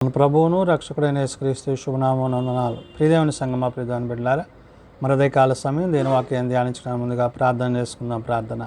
మన ప్రభువును రక్షకుడైన యేసుక్రీస్తు శుభనామమున వందనాలు. ప్రియదేవుని సంగమా, ప్రియదేవుని బిడ్డలారా, మరొక కాల సమయం దేని వాక్యం ధ్యానించడానికి ముందుగా ప్రార్థన చేసుకుందాం. ప్రార్థన.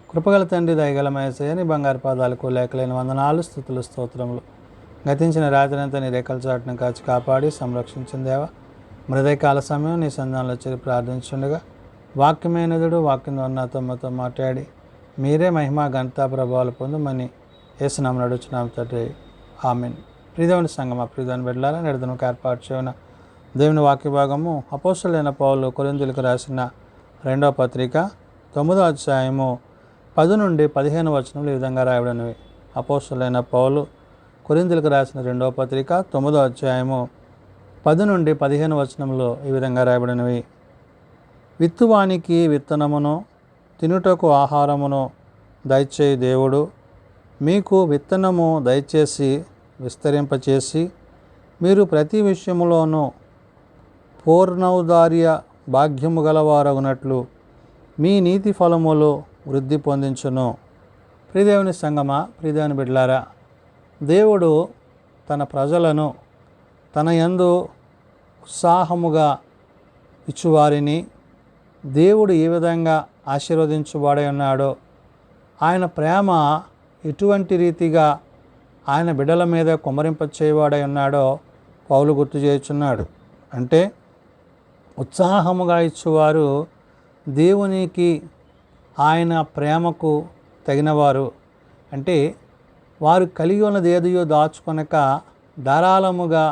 కృపగల తండ్రి, దయగల యేసయ్య, నీ బంగారు పాదాలకు లేఖలేని వందనాలు, స్తుతులు, స్తోత్రములు. గతించిన రాత్రంతా నీ రేఖల చాటును కాచి కాపాడి సంరక్షించిన దేవా, మరొక కాల సమయం నీ సంధానంలో చేరి ప్రార్థించుండగా వాక్యమైనదుడు వాక్యం ద్వారా నాతో మాట్లాడి మీరే మహిమ ఘనత ప్రభావాలు పొందమని యేసునామమున అడుగుచున్నాము తండ్రి. ఆమేన్. ప్రియదేవుని సంగమా, ప్రియదేవుని బిడ్డలారా, నేడుదనకు ఏర్పాటు చేయన దేవుని వాక్య భాగము అపోస్తలుడైన పౌలు కొరింథీయులకు రాసిన 2వ పత్రిక 9వ అధ్యాయము 10 నుండి 15 వచనములు ఈ విధంగా రాయబడినవి. అపోస్తలుడైన పౌలు కొరింథీయులకు రాసిన 2వ పత్రిక 9వ అధ్యాయము 10 నుండి 15 వచనములు ఈ విధంగా రాయబడినవి. విత్తువానికి విత్తనమును, తినుటకు ఆహారమును దయచేయి దేవుడు మీకు విత్తనము దయచేసి విస్తరింపచేసి మీరు ప్రతి విషయములోనూ పూర్ణౌదార్య భాగ్యము గలవారగునట్లు మీ నీతి ఫలములు వృద్ధి పొందించును. ప్రియదేవుని సంగమా, ప్రియదేవుని బిడ్డలారా, దేవుడు తన ప్రజలను తన యందు ఉత్సాహముగా ఇచ్చువారిని దేవుడు ఏ విధంగా ఆశీర్వదించువాడై ఉన్నాడో, ఆయన ప్రేమ ఎటువంటి రీతిగా ఆయన బిడ్డల మీద కుమ్మరింపచేయవాడై ఉన్నాడో పౌలు గుర్తు చేయుచున్నాడు. అంటే ఉత్సాహముగా ఇచ్చువారు దేవునికి, ఆయన ప్రేమకు తగినవారు. అంటే వారు కలిగి ఉన్నది ఏదియో దాచుకొనక ధారాళముగా,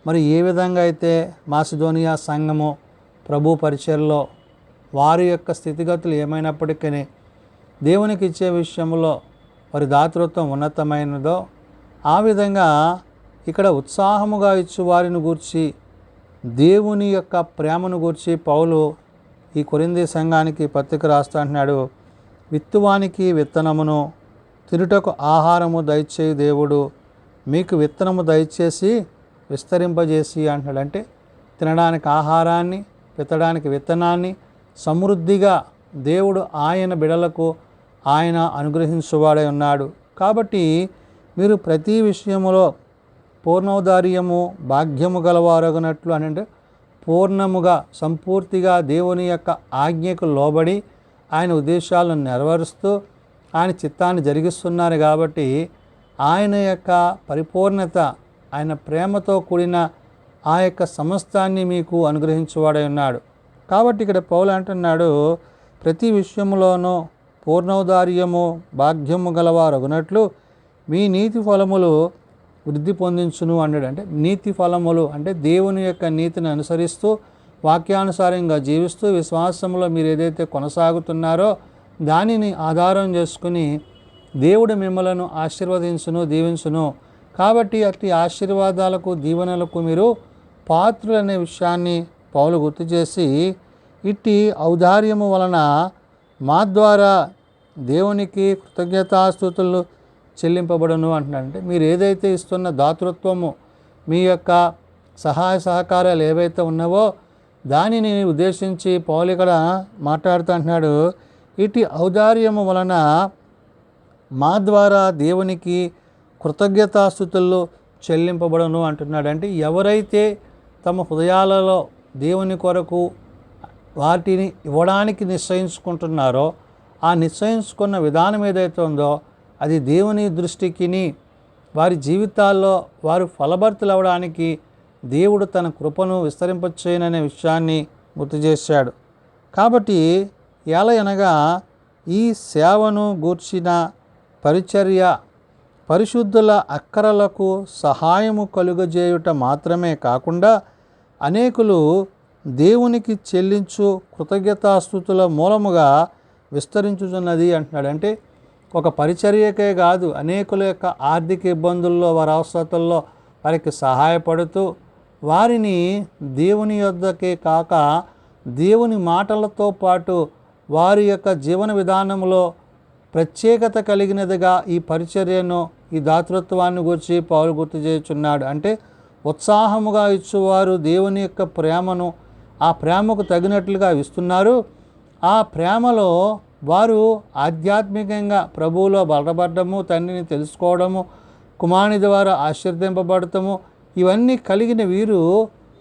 మరి ఏ విధంగా అయితే మాసిదోనియా సంఘము ప్రభు పరిచర్లో వారి యొక్క స్థితిగతులు ఏమైనప్పటికీ దేవునికి ఇచ్చే విషయంలో వారి దాతృత్వం ఉన్నతమైనదో, ఆ విధంగా ఇక్కడ ఉత్సాహముగా ఇచ్చు వారిని గూర్చి, దేవుని యొక్క ప్రేమను గూర్చి పౌలు ఈ కొరింథీ సంఘానికి పత్రిక రాస్తా అంటున్నాడు. విత్తువానికి విత్తనమును, తినుటకు ఆహారము దయచేయి దేవుడు మీకు విత్తనము దయచేసి విస్తరింపజేసి అంటున్నాడు. అంటే తినడానికి ఆహారాన్ని, విత్తడానికి విత్తనాన్ని సమృద్ధిగా దేవుడు ఆయన బిడలకు ఆయన అనుగ్రహించువాడై ఉన్నాడు. కాబట్టి మీరు ప్రతి విషయములో పూర్ణౌదార్యము భాగ్యము గలవారగునట్లు అని, అంటే పూర్ణముగా సంపూర్తిగా దేవుని యొక్క ఆజ్ఞకు లోబడి ఆయన ఉద్దేశాలను నెరవేరుస్తూ ఆయన చిత్తాన్ని జరిగిస్తున్నారు. కాబట్టి ఆయన యొక్క పరిపూర్ణత, ఆయన ప్రేమతో కూడిన ఆ యొక్క సమస్తాన్ని మీకు అనుగ్రహించువాడై ఉన్నాడు. కాబట్టి ఇక్కడ పౌలు అంటున్నాడు, ప్రతి విషయంలోనూ పూర్ణౌదార్యము భాగ్యము గలవారగునట్లు మీ నీతి ఫలములు వృద్ధి పొందించును అన్నాడు. అంటే నీతి ఫలములు అంటే దేవుని యొక్క నీతిని అనుసరిస్తూ వాక్యానుసారంగా జీవిస్తూ విశ్వాసంలో మీరు ఏదైతే కొనసాగుతున్నారో దానిని ఆధారం చేసుకుని దేవుడు మిమ్మలను ఆశీర్వదించును, దీవించును. కాబట్టి అట్టి ఆశీర్వాదాలకు, దీవెనలకు మీరు పాత్రులనే విషయాన్ని పౌలు గుర్తు చేసి, ఇట్టి ఔదార్యము వలన మా ద్వారా దేవునికి కృతజ్ఞతాస్తుతులు చెల్లింపబడును అంటున్నాడు. అంటే మీరు ఏదైతే ఇస్తున్న దాతృత్వము, మీ యొక్క సహాయ సహకారాలు ఏవైతే ఉన్నావో దానిని ఉద్దేశించి పౌలు ఇక్కడ మాట్లాడుతూ అంటున్నాడు, ఇటు ఔదార్యము వలన మా ద్వారా దేవునికి కృతజ్ఞతాస్తుతులు చెల్లింపబడును అంటున్నాడు. అంటే ఎవరైతే తమ హృదయాలలో దేవుని కొరకు వాటిని ఇవ్వడానికి నిశ్చయించుకుంటున్నారో, ఆ నిశ్చయించుకున్న విధానం ఏదైతే ఉందో అది దేవుని దృష్టికి, వారి జీవితాల్లో వారు ఫలభర్తలు అవ్వడానికి దేవుడు తన కృపను విస్తరింపచేయననే విషయాన్ని గుర్తు చేశాడు. కాబట్టి ఎలయనగా ఈ సేవను గూర్చిన పరిచర్య పరిశుద్ధుల అక్కరలకు సహాయము కలుగజేయుట మాత్రమే కాకుండా అనేకులు దేవునికి చెల్లించు కృతజ్ఞతాస్తుతుల మూలముగా విస్తరించుతున్నది అంటున్నాడు. అంటే ఒక పరిచర్యకే కాదు, అనేకుల యొక్క ఆర్థిక ఇబ్బందుల్లో, వారి అవసరతల్లో వారికి సహాయపడుతూ వారిని దేవుని యొద్దకే కాక దేవుని మాటలతో పాటు వారి యొక్క జీవన విధానంలో ప్రత్యేకత కలిగినదిగా ఈ పరిచర్యను, ఈ దాతృత్వాన్ని గురించి పౌలు గుర్తు చేయుచున్నాడు. అంటే ఉత్సాహముగా ఇచ్చువారు దేవుని యొక్క ప్రేమను, ఆ ప్రేమకు తగినట్లుగా ఇస్తున్నారు. ఆ ప్రేమలో వారు ఆధ్యాత్మికంగా ప్రభువులో బలపడము, తండ్రిని తెలుసుకోవడము, కుమారుని ద్వారా ఆశీర్వదింపబడతాము. ఇవన్నీ కలిగిన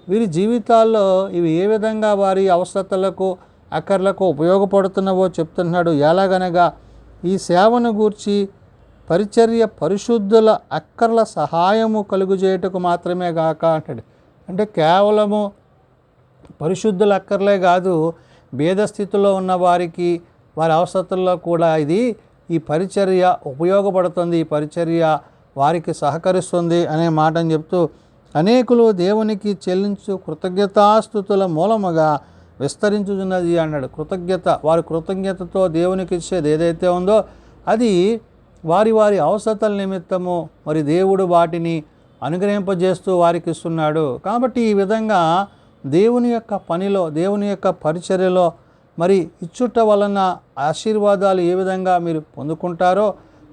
వీరి జీవితాల్లో ఇవి ఏ విధంగా వారి అవసరతలకు అక్కర్లకు ఉపయోగపడుతున్నావో చెప్తున్నాడు. ఎలాగనగా ఈ సేవను గూర్చి పరిచర్య పరిశుద్ధుల అక్కర్ల సహాయము కలుగుచేయటకు మాత్రమే కాక అంటాడు. అంటే కేవలము పరిశుద్ధుల అక్కర్లే కాదు, భేద స్థితిలో ఉన్న వారికి వారి అవసరతల్లో కూడా ఈ పరిచర్య ఉపయోగపడుతుంది, ఈ పరిచర్య వారికి సహకరిస్తుంది అనే మాటను చెప్తూ, అనేకులు దేవునికి చెల్లించు కృతజ్ఞతాస్తుతుల మూలముగా విస్తరించుతున్నది అన్నాడు. వారి కృతజ్ఞతతో దేవునికి ఇచ్చేది ఏదైతే ఉందో అది వారి అవసరతల నిమిత్తము మరి దేవుడు వాటిని అనుగ్రహింపజేస్తూ వారికి ఇస్తున్నాడు. కాబట్టి ఈ విధంగా దేవుని యొక్క పనిలో, దేవుని యొక్క పరిచర్యలో మరి ఇచ్చుట వలన ఆశీర్వాదాలు ఏ విధంగా మీరు పొందుకుంటారో,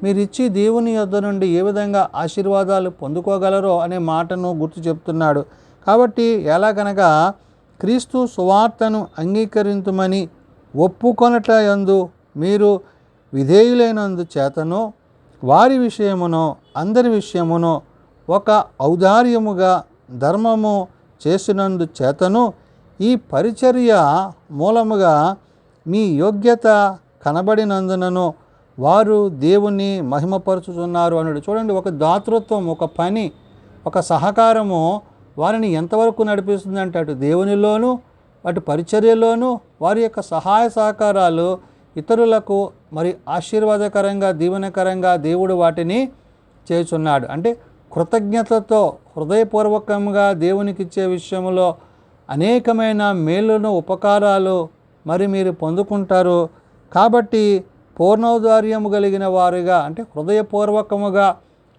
మీరు ఇచ్చి దేవుని యొద్ద నుండి ఏ విధంగా ఆశీర్వాదాలు పొందుకోగలరో అనే మాటను గుర్తు చెప్తున్నాడు. కాబట్టి ఎలాగనగా క్రీస్తు సువార్తను అంగీకరించుమని ఒప్పుకొనట యందు మీరు విధేయులైనందు చేతను వారి విషయమునో అందరి విషయమునో ఒక ఔదార్యముగా ధర్మము చేసినందు చేతను ఈ పరిచర్య మూలముగా మీ యోగ్యత కనబడినందునను వారు దేవుని మహిమపరుచుతున్నారు అన్నాడు. చూడండి, ఒక దాతృత్వం, ఒక పని, ఒక సహకారము వారిని ఎంతవరకు నడిపిస్తుందంటే అటు దేవునిలోనూ అటు పరిచర్యలోనూ వారి యొక్క సహాయ సహకారాలు ఇతరులకు మరి ఆశీర్వాదకరంగా దీవెనకరంగా దేవుడు వాటిని చేస్తున్నాడు. అంటే కృతజ్ఞతతో హృదయపూర్వకంగా దేవునికి ఇచ్చే విషయంలో అనేకమైన మేలును ఉపకారాలు మరి మీరు పొందుకుంటారు. కాబట్టి పూర్ణౌదార్యము కలిగిన వారుగా, అంటే హృదయపూర్వకముగా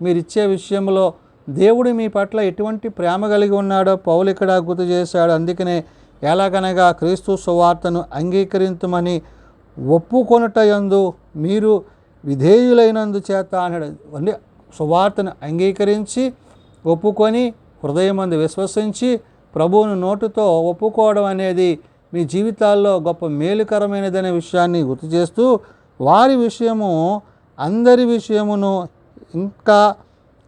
మీరు ఇచ్చే విషయంలో దేవుడు మీ పట్ల ఎటువంటి ప్రేమ కలిగి ఉన్నాడో పౌలు ఇక్కడ గుర్తు చేశాడు. అందుకనే ఎలాగనగా క్రీస్తు సువార్తను అంగీకరించమని ఒప్పుకొనుట యందు మీరు విధేయులైనందు చేత అన్నాడు. అంటే సువార్తను అంగీకరించి ఒప్పుకొని హృదయమందు విశ్వసించి ప్రభువును నోటుతో ఒప్పుకోవడం అనేది మీ జీవితాల్లో గొప్ప మేలుకరమైనదనే విషయాన్ని గుర్తు చేస్తూ, వారి విషయము అందరి విషయమును ఇంకా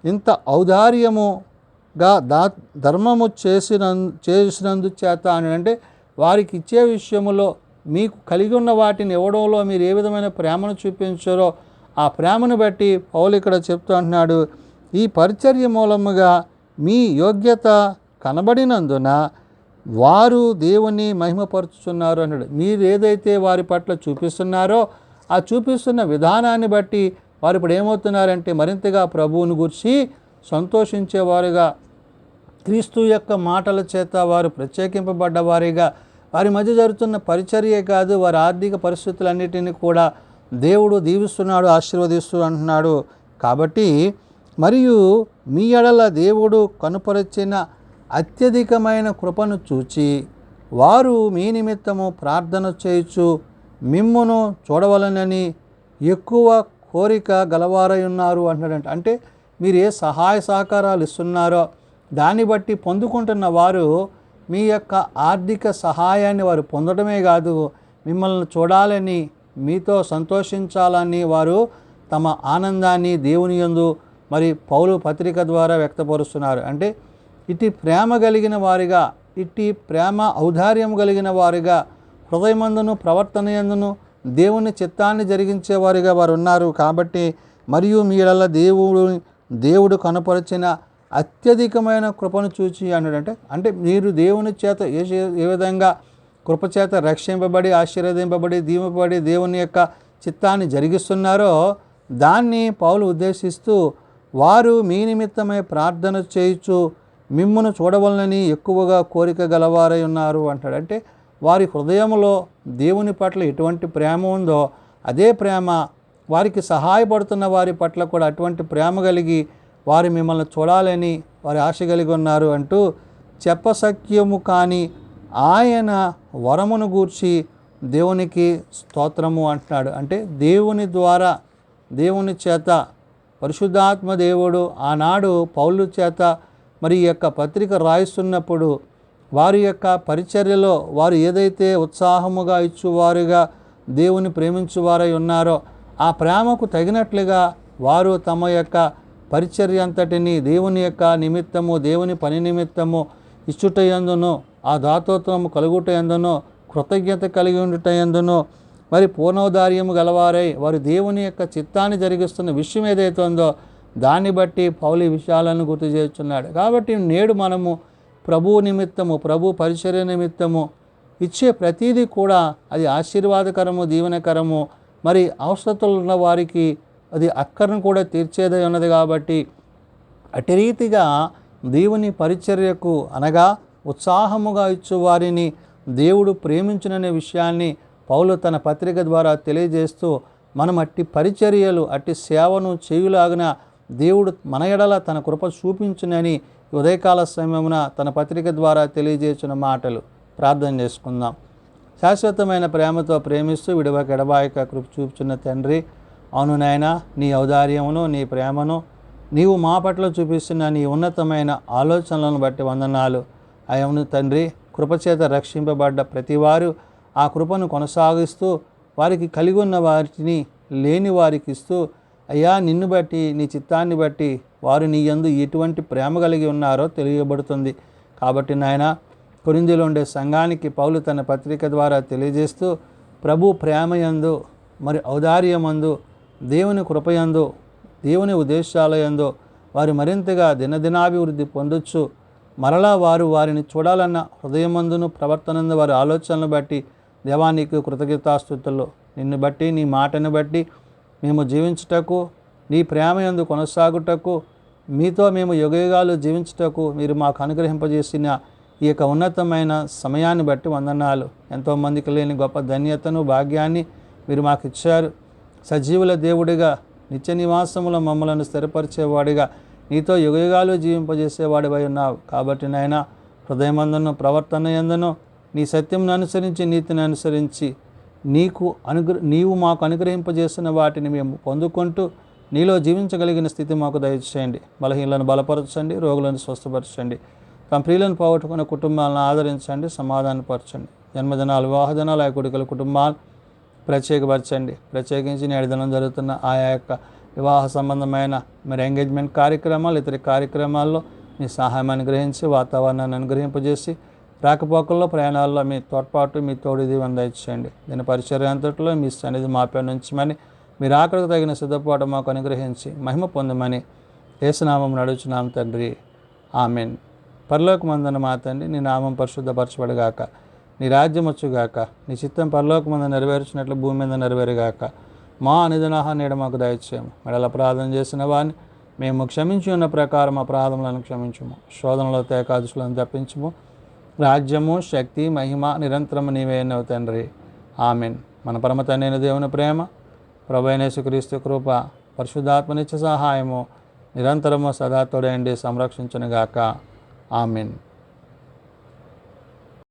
ఇంత ఔదార్యముగా ధర్మము చేసినందు చేత అని, అంటే వారికి ఇచ్చే విషయములో మీకు కలిగి ఉన్న వాటిని ఇవ్వడంలో మీరు ఏ విధమైన ప్రేమను చూపించారో ఆ ప్రేమను బట్టి పౌలు ఇక్కడ చెప్తూ అంటున్నాడు, ఈ పరిచర్య మూలముగా మీ యోగ్యత కనబడినందున వారు దేవుని మహిమపరుచుతున్నారు అన్నాడు. మీరు ఏదైతే వారి పట్ల చూపిస్తున్నారో ఆ చూపిస్తున్న విధానాన్ని బట్టి వారు ఇప్పుడు ఏమవుతున్నారంటే మరింతగా ప్రభువుని గురించి సంతోషించేవారుగా, క్రీస్తు యొక్క మాటల చేత వారు ప్రత్యేకింపబడ్డవారిగా, వారి మధ్య జరుగుతున్న పరిచర్యే కాదు వారి ఆర్థిక పరిస్థితులన్నిటినీ కూడా దేవుడు దీవిస్తున్నాడు, ఆశీర్వదిస్తూ అంటున్నాడు. కాబట్టి మరియు మీ ఎడల దేవుడు కనుపరిచిన అత్యధికమైన కృపను చూచి వారు మీ నిమిత్తము ప్రార్థన చేయుచు మిమ్మును చూడవలనని ఎక్కువ కోరిక గలవారై ఉన్నారు అంటున్నాడంట. అంటే మీరు ఏ సహాయ సహకారాలు ఇస్తున్నారో దాన్ని బట్టి పొందుకుంటున్న వారు మీ యొక్క ఆర్థిక సహాయాన్ని వారు పొందడమే కాదు, మిమ్మల్ని చూడాలని, మీతో సంతోషించాలని వారు తమ ఆనందాన్ని దేవుని యందు మరి పౌలు పత్రిక ద్వారా వ్యక్తపరుస్తున్నారు. అంటే ఇటు ప్రేమ కలిగిన వారిగా, ఇట్టి ప్రేమ ఔదార్యం కలిగిన వారిగా, హృదయమందును ప్రవర్తన యందును దేవుని చిత్తాన్ని జరిగించేవారిగా వారు ఉన్నారు. కాబట్టి మరియు మీడల దేవుడు కనపరిచిన అత్యధికమైన కృపను చూచి అన్నాడంటే, అంటే మీరు దేవుని చేత ఏ విధంగా కృపచేత రక్షింపబడి ఆశీర్వదింపబడి దీవింపబడి దేవుని యొక్క చిత్తాన్ని జరిగిస్తున్నారో దాన్ని పౌలు ఉద్దేశిస్తూ వారు మీ నిమిత్తమై ప్రార్థన చేయుచు మిమ్మును చూడవలనని ఎక్కువగా కోరిక గలవారై ఉన్నారు అంటాడు. అంటే వారి హృదయంలో దేవుని పట్ల ఎటువంటి ప్రేమ ఉందో అదే ప్రేమ వారికి సహాయపడుతున్న వారి పట్ల కూడా అటువంటి ప్రేమ కలిగి వారు మిమ్మల్ని చూడాలని వారి ఆశ కలిగి ఉన్నారు అంటూ చెప్పశక్యము కాని ఆయన వరమును గూర్చి దేవునికి స్తోత్రము అంటున్నాడు. అంటే దేవుని ద్వారా, దేవుని చేత పరిశుద్ధాత్మ దేవుడు ఆనాడు పౌలు చేత మరి ఈ యొక్క పత్రిక రాయిస్తున్నప్పుడు వారి యొక్క పరిచర్యలో వారు ఏదైతే ఉత్సాహముగా ఇచ్చువారుగా దేవుని ప్రేమించువారై ఉన్నారో ఆ ప్రేమకు తగినట్లుగా వారు తమ యొక్క పరిచర్య అంతటిని దేవుని యొక్క నిమిత్తము, దేవుని పని నిమిత్తము ఇచ్చుటయందును, ఆ దాతృత్వము కలుగుటయందును, కృతజ్ఞత కలిగి ఉండుటయందును మరి పూర్ణోదార్యము గలవారై వారు దేవుని యొక్క చిత్తాన్ని జరిగిస్తున్న విషయం ఏదైతే ఉందో దాన్ని బట్టి పౌలు ఈ విషయాలను గుర్తు చేస్తున్నాడు. కాబట్టి నేడు మనము ప్రభువు నిమిత్తము, ప్రభు పరిచర్య నిమిత్తము ఇచ్చే ప్రతీదీ కూడా అది ఆశీర్వాదకరము, దీవెనకరము, మరి అవసరతలు ఉన్న వారికి అది అక్కరను కూడా తీర్చేదై ఉన్నది. కాబట్టి అటు రీతిగా దేవుని పరిచర్యకు అనగా ఉత్సాహముగా ఇచ్చు వారిని దేవుడు ప్రేమించుననే విషయాన్ని పౌలు తన పత్రిక ద్వారా తెలియజేస్తూ మనం అట్టి పరిచర్యలు, అట్టి సేవను చేయులాగిన దేవుడు మన ఎడల తన కృప చూపించునని ఉదయకాల సమయమున తన పత్రిక ద్వారా తెలియజేసిన మాటలు ప్రార్థన చేసుకుందాం. శాశ్వతమైన ప్రేమతో ప్రేమిస్తూ విడవక ఎడబాయక కృప చూపుచున్న తండ్రి, అవును నాయనా, నీ ఔదార్యమును, నీ ప్రేమను, నీవు మా పట్ల చూపిస్తున్న నీ ఉన్నతమైన ఆలోచనలను బట్టి వందనాలు. అవును తండ్రి, కృపచేత రక్షింపబడ్డ ప్రతివారు ఆ కృపను కొనసాగిస్తూ వారికి కలిగి ఉన్న వాటిని లేని వారికి ఇస్తూ, అయ్యా నిన్ను బట్టి, నీ చిత్తాన్ని బట్టి వారు నీ యందు ఎటువంటి ప్రేమ కలిగి ఉన్నారో తెలియబడుతుంది. కాబట్టి నాయన, కొరింథీలో ఉండే సంఘానికి పౌలు తన పత్రిక ద్వారా తెలియజేస్తూ ప్రభు ప్రేమయందు, మరి ఔదార్యమందు, దేవుని కృపయందు, దేవుని ఉద్దేశాలయందు వారు మరింతగా దినదినాభివృద్ధి పొందొచ్చు. మరలా వారు వారిని చూడాలన్న హృదయమందును ప్రవర్తనందు వారి ఆలోచనలు బట్టి దేవానికి కృతజ్ఞతాస్తుతులు. నిన్ను బట్టి, నీ మాటను బట్టి మేము జీవించుటకు, నీ ప్రేమయందు కొనసాగుటకు, మీతో మేము యుగయుగాలు జీవించుటకు మీరు మాకు అనుగ్రహింపజేసిన ఈ యొక్క ఉన్నతమైన సమయాన్ని బట్టి వందనాలు. ఎంతోమందికి లేని గొప్ప ధన్యతను, భాగ్యాన్ని మీరు మాకు ఇచ్చారు. సజీవుల దేవుడిగా, నిత్య నివాసములో మమ్మలను స్థిరపరిచేవాడిగా, నీతో యుగయుగాలు జీవింపజేసేవాడివై ఉన్నావు. కాబట్టి నాయనా, హృదయమందును, ప్రవర్తన యందును నీ సత్యంను అనుసరించి, నీతిని అనుసరించి నీవు మాకు అనుగ్రహింపజేసిన వాటిని మేము పొందుకుంటూ నీలో జీవించగలిగిన స్థితి మాకు దయచేయండి. బలహీనలను బలపరచండి, రోగులను స్వస్థపరచండి, తమ ప్రియులను పోగొట్టుకున్న కుటుంబాలను ఆదరించండి, సమాధానపరచండి. జన్మదినాలు, వివాహదినాలు, ఆ కొడుకుల కుటుంబాలు ప్రత్యేకపరచండి. ప్రత్యేకించి నేడు దినం జరుగుతున్న ఆయా యొక్క వివాహ సంబంధమైన మరి ఎంగేజ్మెంట్ కార్యక్రమాలు, ఇతర కార్యక్రమాల్లో మీ సహాయం అనుగ్రహించి, వాతావరణాన్ని అనుగ్రహింపజేసి, రాకపోకల్లో, ప్రయాణాల్లో మీ తోడ్పాటు, మీ తోడు దీవెన దయచేయండి. దీని పరిచర్య అంతట్లో మీ సన్నిధి మాపై నుంచమని, మీరు ఆకలికి తగిన సిద్ధపాటు మాకు అనుగ్రహించి మహిమ పొందమని యేసునామం నడుచున్నాం తండ్రి, ఆమెన్. పరలోకమందున మా తండ్రి, నీ నామం పరిశుద్ధపరచబడుగాక, నీ రాజ్యం వచ్చుగాక, నీ చిత్తం పరలోకమందు నెరవేర్చినట్లు భూమి మీద నెరవేరుగాక. మా అనుదినాహాన్ని నేడు మాకు దయచేయము. మెడల అపరాధం చేసిన వారిని మేము క్షమించి ఉన్న ప్రకారం అపరాధములను క్షమించుము. శోధనలో తేకాదుషులను తప్పించుము. రాజ్యము, శక్తి, మహిమ నిరంతరము నీవేనవు తండ్రి, ఆమెన్. మన పరమ తండ్రి అయిన దేవుని ప్రేమ, ప్రభువైన యేసుక్రీస్తు కృప, పరిశుద్ధాత్మ నిత్య సహాయము నిరంతరము సదా తోడైండి సంరక్షించునుగాక, ఆమెన్.